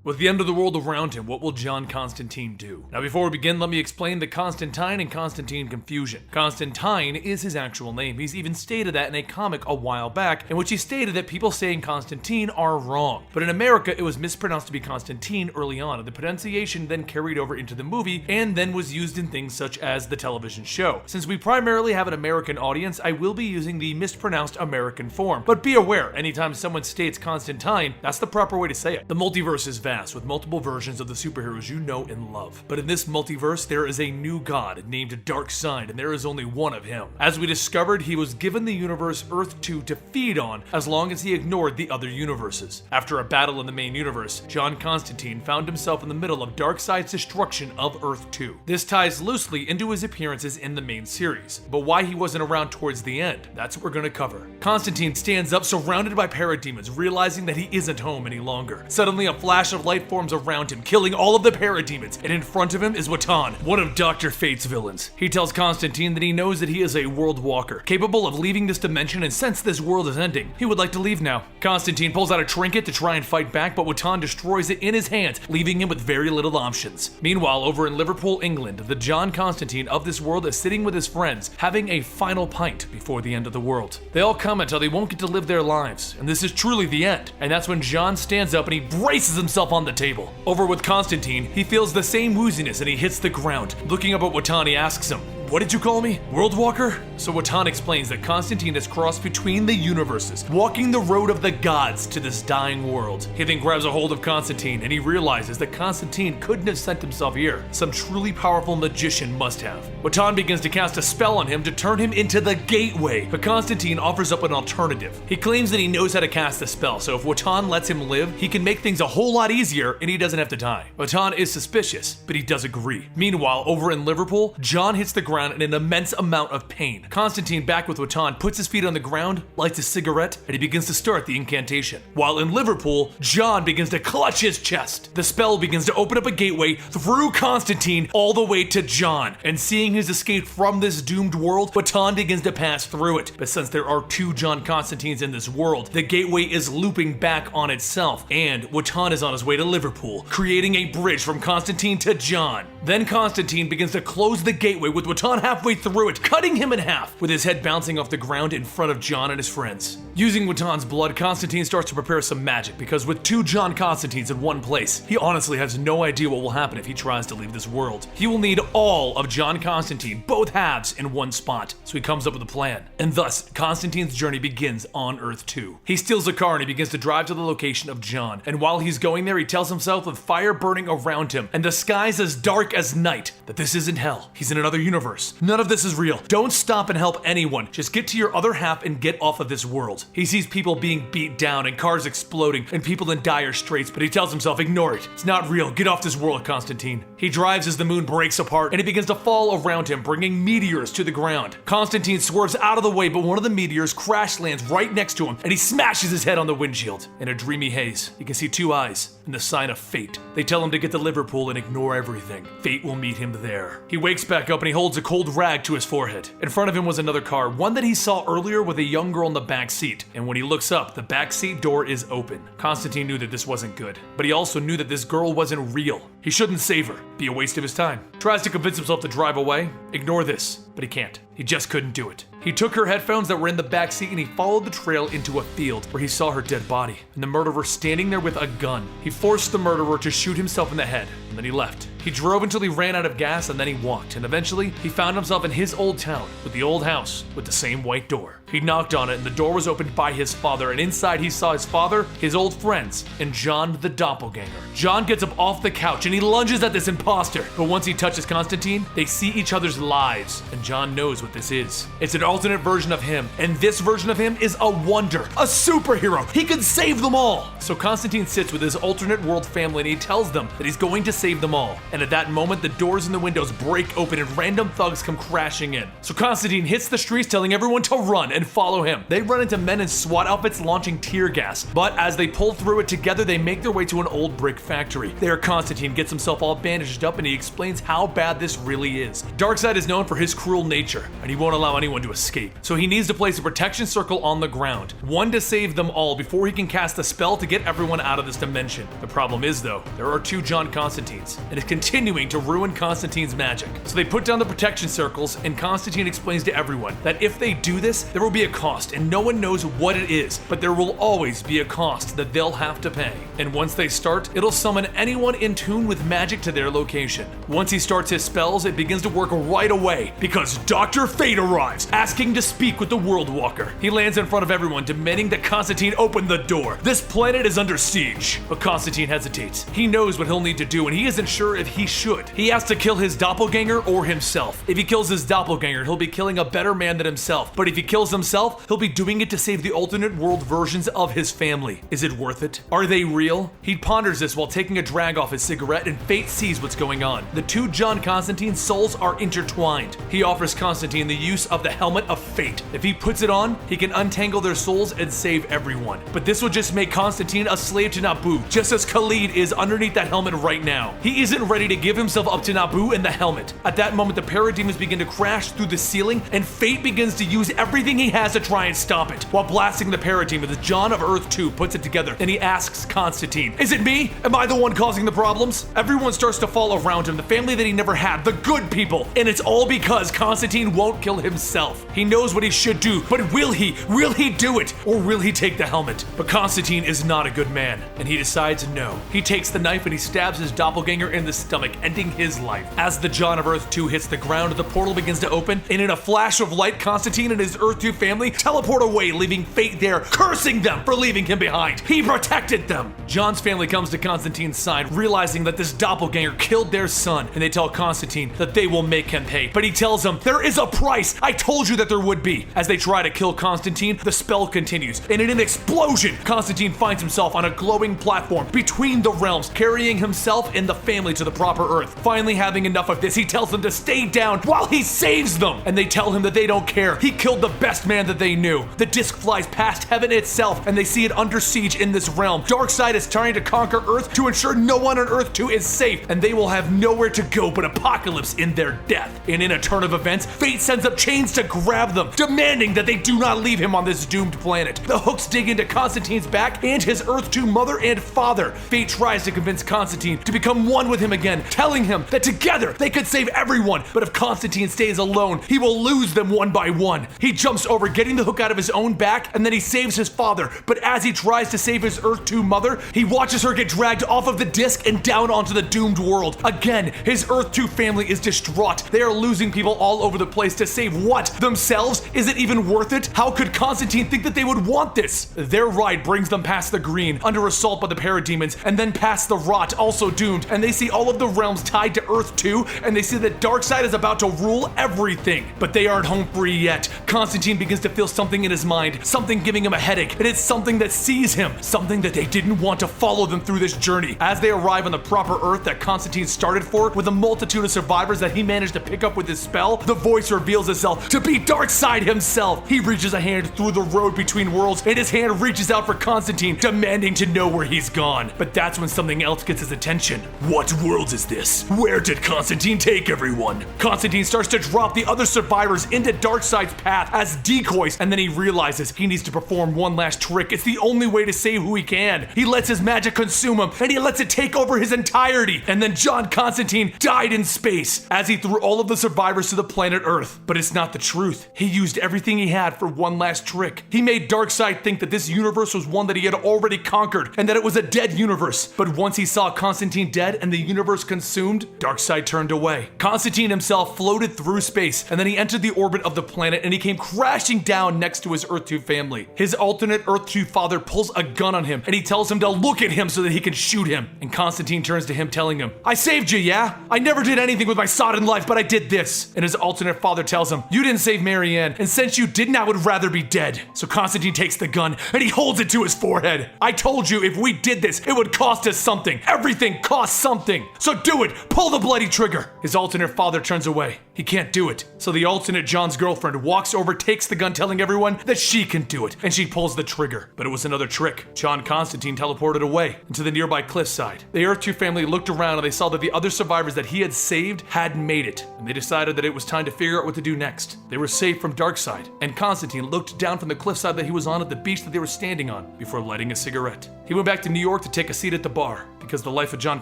With the end of the world around him, what will John Constantine do? Now before we begin, let me explain the Constantine and Constantine confusion. Constantine is his actual name. He's even stated that in a comic a while back, in which he stated that people saying Constantine are wrong. But in America, it was mispronounced to be Constantine early on, and the pronunciation then carried over into the movie, and then was used in things such as the television show. Since we primarily have an American audience, I will be using the mispronounced American form. But be aware, anytime someone states Constantine, that's the proper way to say it. The multiverse is vast, with multiple versions of the superheroes you know and love. But in this multiverse, there is a new god named Darkseid, and there is only one of him. As we discovered, he was given the universe Earth 2 to feed on, as long as he ignored the other universes. After a battle in the main universe, John Constantine found himself in the middle of Darkseid's destruction of Earth 2. This ties loosely into his appearances in the main series, but why he wasn't around towards the end, that's what we're gonna cover. Constantine stands up surrounded by parademons, realizing that he isn't home any longer. Suddenly, a flash of light forms around him, killing all of the parademons, and in front of him is Wotan, one of Dr. Fate's villains. He tells Constantine that he knows that he is a world walker, capable of leaving this dimension, and since this world is ending, he would like to leave now. Constantine pulls out a trinket to try and fight back, but Wotan destroys it in his hands, leaving him with very little options. Meanwhile, over in Liverpool, England, the John Constantine of this world is sitting with his friends, having a final pint before the end of the world. They all comment how they won't get to live their lives, and this is truly the end. And that's when John stands up and he braces himself on the table. Over with Constantine, he feels the same wooziness and he hits the ground. Looking up at Wotan, he asks him, "What did you call me? World Walker?" So Wotan explains that Constantine has crossed between the universes, walking the road of the gods to this dying world. He then grabs a hold of Constantine and he realizes that Constantine couldn't have sent himself here. Some truly powerful magician must have. Wotan begins to cast a spell on him to turn him into the Gateway, but Constantine offers up an alternative. He claims that he knows how to cast the spell, so if Wotan lets him live, he can make things a whole lot easier and he doesn't have to die. Wotan is suspicious, but he does agree. Meanwhile, over in Liverpool, John hits the ground in an immense amount of pain. Constantine, back with Wotan, puts his feet on the ground, lights a cigarette, and he begins to start the incantation. While in Liverpool, John begins to clutch his chest. The spell begins to open up a gateway through Constantine all the way to John. And seeing his escape from this doomed world, Wotan begins to pass through it. But since there are two John Constantines in this world, the gateway is looping back on itself, and Wotan is on his way to Liverpool, creating a bridge from Constantine to John. Then Constantine begins to close the gateway with Wotan halfway through it, cutting him in half, with his head bouncing off the ground in front of John and his friends. Using Wotan's blood, Constantine starts to prepare some magic, because with two John Constantines in one place, he honestly has no idea what will happen if he tries to leave this world. He will need all of John Constantine, both halves, in one spot, so he comes up with a plan. And thus, Constantine's journey begins on Earth 2. He steals a car and he begins to drive to the location of John, and while he's going there, he tells himself with fire burning around him, and the skies as dark as night, that this isn't hell. He's in another universe. None of this is real. Don't stop and help anyone. Just get to your other half and get off of this world. He sees people being beat down and cars exploding and people in dire straits, but he tells himself, ignore it. It's not real. Get off this world, Constantine. He drives as the moon breaks apart and it begins to fall around him, bringing meteors to the ground. Constantine swerves out of the way, but one of the meteors crash lands right next to him and he smashes his head on the windshield. In a dreamy haze, you can see two eyes and the sign of fate. They tell him to get to Liverpool and ignore everything. Fate will meet him there. He wakes back up and he holds a cold rag to his forehead. In front of him was another car, one that he saw earlier with a young girl in the back seat. And when he looks up, the back seat door is open. Constantine knew that this wasn't good, but he also knew that this girl wasn't real. He shouldn't save her. Be a waste of his time. Tries to convince himself to drive away. Ignore this, but he can't. He just couldn't do it. He took her headphones that were in the back seat and he followed the trail into a field where he saw her dead body and the murderer standing there with a gun. He forced the murderer to shoot himself in the head and then he left. He drove until he ran out of gas and then he walked, and eventually he found himself in his old town with the old house with the same white door. He knocked on it and the door was opened by his father, and inside he saw his father, his old friends, and John the doppelganger. John gets up off the couch and he lunges at this imposter, but once he touches Constantine, they see each other's lives, and John knows what this is. It's an alternate version of him, and this version of him is a wonder, a superhero. He could save them all. So Constantine sits with his alternate world family and he tells them that he's going to save them all. And at that moment, the doors and the windows break open and random thugs come crashing in. So Constantine hits the streets telling everyone to run and follow him. They run into men in SWAT outfits launching tear gas, but as they pull through it together, they make their way to an old brick factory. There, Constantine gets gets himself all bandaged up and he explains how bad this really is. Darkseid is known for his cruel nature, and he won't allow anyone to escape. So he needs to place a protection circle on the ground, one to save them all before he can cast a spell to get everyone out of this dimension. The problem is though, there are 2 John Constantines, and it's continuing to ruin Constantine's magic. So they put down the protection circles, and Constantine explains to everyone that if they do this, there will be a cost, and no one knows what it is, but there will always be a cost that they'll have to pay. And once they start, it'll summon anyone in tune with magic to their location. Once he starts his spells, it begins to work right away, because Dr. Fate arrives, asking to speak with the World Walker. He lands in front of everyone, demanding that Constantine open the door. This planet is under siege. But Constantine hesitates. He knows what he'll need to do, and he isn't sure if he should. He has to kill his doppelganger or himself. If he kills his doppelganger, he'll be killing a better man than himself. But if he kills himself, he'll be doing it to save the alternate world versions of his family. Is it worth it? Are they real? He ponders this while taking a drag off his cigarette, and Fate sees what's going on. The 2 John Constantine's souls are intertwined. He offers Constantine the use of the Helmet of Fate. If he puts it on, he can untangle their souls and save everyone. But this will just make Constantine a slave to Nabu, just as Khalid is underneath that helmet right now. He isn't ready to give himself up to Nabu and the helmet. At that moment, the parademons begin to crash through the ceiling, and Fate begins to use everything he has to try and stop it. While blasting the parademons, John of Earth 2 puts it together, and he asks Constantine, "Is it me? Am I the one causing the problems?" Everyone starts to fall around him, the family that he never had, the good people, and it's all because Constantine won't kill himself. He knows what he should do, but will he? Will he do it? Or will he take the helmet? But Constantine is not a good man, and he decides no. He takes the knife and he stabs his doppelganger in the stomach, ending his life. As the John of Earth 2 hits the ground, the portal begins to open, and in a flash of light, Constantine and his Earth 2 family teleport away, leaving Fate there, cursing them for leaving him behind. He protected them. John's family comes to Constantine's side, realizing that this doppelganger killed their son, and they tell Constantine that they will make him pay. But he tells them, "There is a price! I told you that there would be." As they try to kill Constantine, the spell continues, and in an explosion, Constantine finds himself on a glowing platform between the realms, carrying himself and the family to the proper Earth. Finally having enough of this, he tells them to stay down while he saves them, and they tell him that they don't care. He killed the best man that they knew. The disc flies past heaven itself, and they see it under siege in this realm. Darkseid is trying to conquer Earth to ensure no one on Earth 2 is safe, and they will have nowhere to go but apocalypse in their death. And in a turn of events, Fate sends up chains to grab them, demanding that they do not leave him on this doomed planet. The hooks dig into Constantine's back and his Earth 2 mother and father. Fate tries to convince Constantine to become one with him again, telling him that together they could save everyone, but if Constantine stays alone, he will lose them one by one. He jumps over, getting the hook out of his own back, and then he saves his father, but as he tries to save his Earth 2 mother, he watches her get dragged off of the disc and down onto the doomed world. Again, his Earth 2 family is distraught. They are losing people all over the place to save what? Themselves? Is it even worth it? How could Constantine think that they would want this? Their ride brings them past the green, under assault by the parademons, and then past the rot, also doomed, and they see all of the realms tied to Earth 2, and they see that Darkseid is about to rule everything. But they aren't home free yet. Constantine begins to feel something in his mind, something giving him a headache, and it's something that sees him, something that they didn't want to follow them through this journey. As they arrive on the proper Earth that Constantine started for, with a multitude of survivors that he managed to pick up with his spell, the voice reveals itself to be Darkseid himself. He reaches a hand through the road between worlds, and his hand reaches out for Constantine, demanding to know where he's gone. But that's when something else gets his attention. What world is this? Where did Constantine take everyone? Constantine starts to drop the other survivors into Darkseid's path as decoys, and then he realizes he needs to perform one last trick. It's the only way to save who he can. He lets his magic consume him, and he lets it take over his entirety. And then John Constantine died in space as he threw all of the survivors to the planet Earth. But it's not the truth. He used everything he had for one last trick. He made Darkseid think that this universe was one that he had already conquered, and that it was a dead universe. But once he saw Constantine dead and the universe consumed, Darkseid turned away. Constantine himself floated through space, and then he entered the orbit of the planet, and he came crashing down next to his Earth 2 family. His alternate Earth 2 father pulls a gun on him, and he tells him to look at him so that he can shoot him. And Constantine turns to him, telling him, "I saved you, yeah? I never did anything with my sodden life, but I did this." And his alternate father tells him, "You didn't save Marianne, and since you didn't, I would rather be dead." So Constantine takes the gun, and he holds it to his forehead. "I told you if we did this, it would cost us something. Everything costs something. So do it. Pull the bloody trigger." His alternate father turns away. He can't do it. So the alternate John's girlfriend walks over, takes the gun, telling everyone that she can do it, and she pulls the trigger. But it was another trick. John Constantine teleported away into the nearby cliffside. The Earth 2 family family looked around and they saw that the other survivors that he had saved had made it, and they decided that it was time to figure out what to do next. They were safe from Darkseid, and Constantine looked down from the cliffside that he was on at the beach that they were standing on before lighting a cigarette. He went back to New York to take a seat at the bar, because the life of John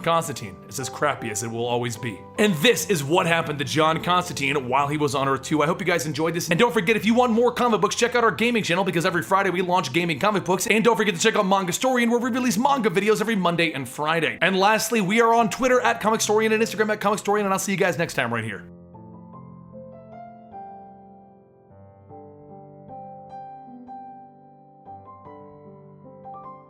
Constantine is as crappy as it will always be. And this is what happened to John Constantine while he was on Earth 2. I hope you guys enjoyed this, and don't forget, if you want more comic books, check out our gaming channel, because every Friday we launch gaming comic books, and don't forget to check out Comicstorian, where we release manga videos every Monday and Friday. And lastly, we are on Twitter at Comicstorian and Instagram at Comicstorian, and I'll see you guys next time right here.